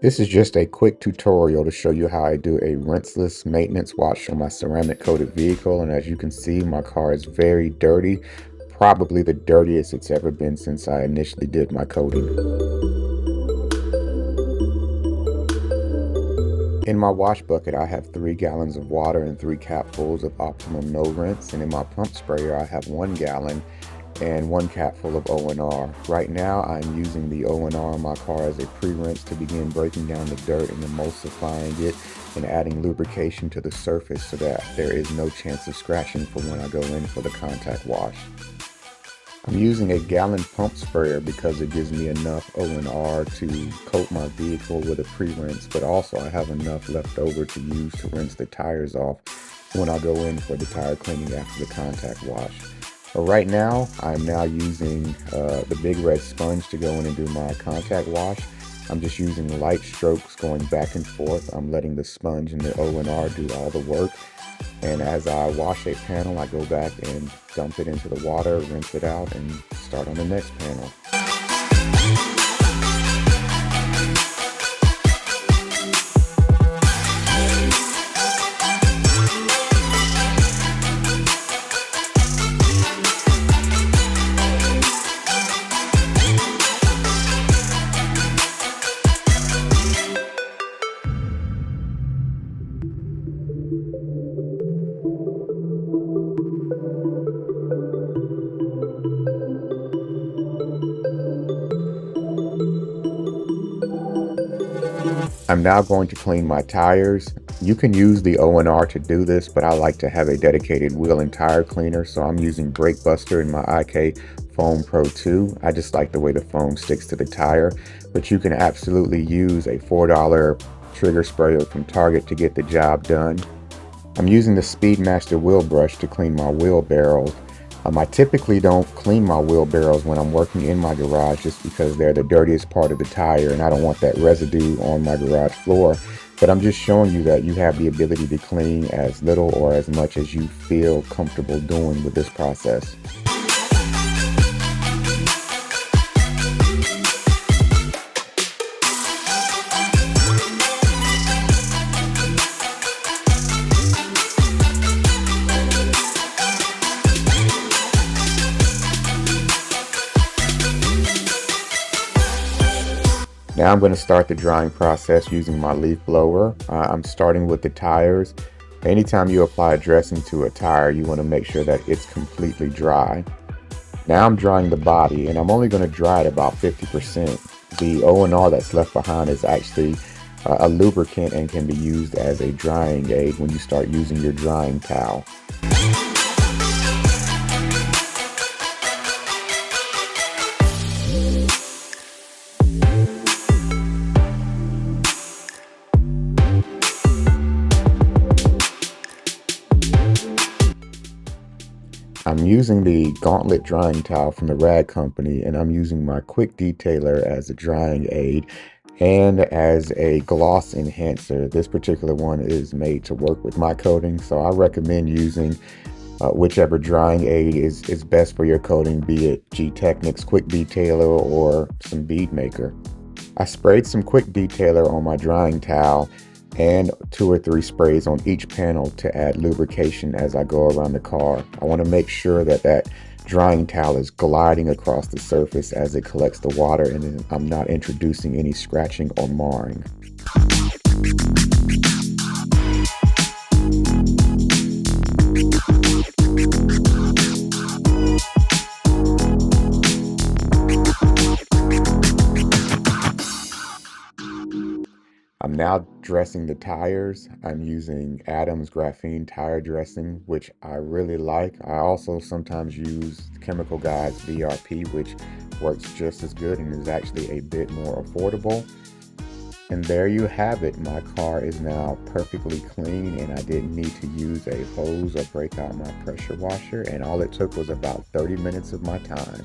This is just a quick tutorial to show you how I do a rinseless maintenance wash on my ceramic coated vehicle. And as you can see, my car is very dirty, probably the dirtiest it's ever been since I initially did my coating. In my wash bucket, I have 3 gallons of water and 3 capfuls of Optimum No Rinse. And in my pump sprayer, I have 1 gallon and 1 cap full of O&R. Right now, I'm using the O&R on my car as a pre-rinse to begin breaking down the dirt and emulsifying it and adding lubrication to the surface so that there is no chance of scratching for when I go in for the contact wash. I'm using a gallon pump sprayer because it gives me enough O&R to coat my vehicle with a pre-rinse, but also I have enough left over to use to rinse the tires off when I go in for the tire cleaning after the contact wash. But right now, I'm now using the big red sponge to go in and do my contact wash. I'm just using light strokes going back and forth. I'm letting the sponge and the O&R do all the work. And as I wash a panel, I go back and dump it into the water, rinse it out, and start on the next panel. I'm now going to clean my tires. You can use the O&R to do this, but I like to have a dedicated wheel and tire cleaner, so I'm using Brake Buster in my IK Foam Pro 2. I just like the way the foam sticks to the tire, but you can absolutely use a $4 trigger sprayer from Target to get the job done. I'm using the Speedmaster wheel brush to clean my wheel barrels. I typically don't clean my wheel barrels when I'm working in my garage just because they're the dirtiest part of the tire and I don't want that residue on my garage floor. But I'm just showing you that you have the ability to clean as little or as much as you feel comfortable doing with this process. Now I'm going to start the drying process using my leaf blower. I'm starting with the tires. Anytime you apply a dressing to a tire, you want to make sure that it's completely dry. Now I'm drying the body, and I'm only going to dry it about 50%. The O&R that's left behind is actually a lubricant and can be used as a drying aid when you start using your drying towel. I'm using the Gauntlet drying towel from the Rag Company, and I'm using my quick detailer as a drying aid and as a gloss enhancer. This particular one is made to work with my coating, so I recommend using whichever drying aid is best for your coating, be it G-Technics Quick Detailer or some Bead Maker. I sprayed some Quick Detailer on my drying towel and 2 or 3 sprays on each panel to add lubrication as I go around the car. I want to make sure that that drying towel is gliding across the surface as it collects the water and I'm not introducing any scratching or marring. I'm now dressing the tires. I'm using Adams Graphene Tire Dressing, which I really like. I also sometimes use Chemical Guide's VRP, which works just as good and is actually a bit more affordable. And there you have it. My car is now perfectly clean and I didn't need to use a hose or break out my pressure washer, and all it took was about 30 minutes of my time.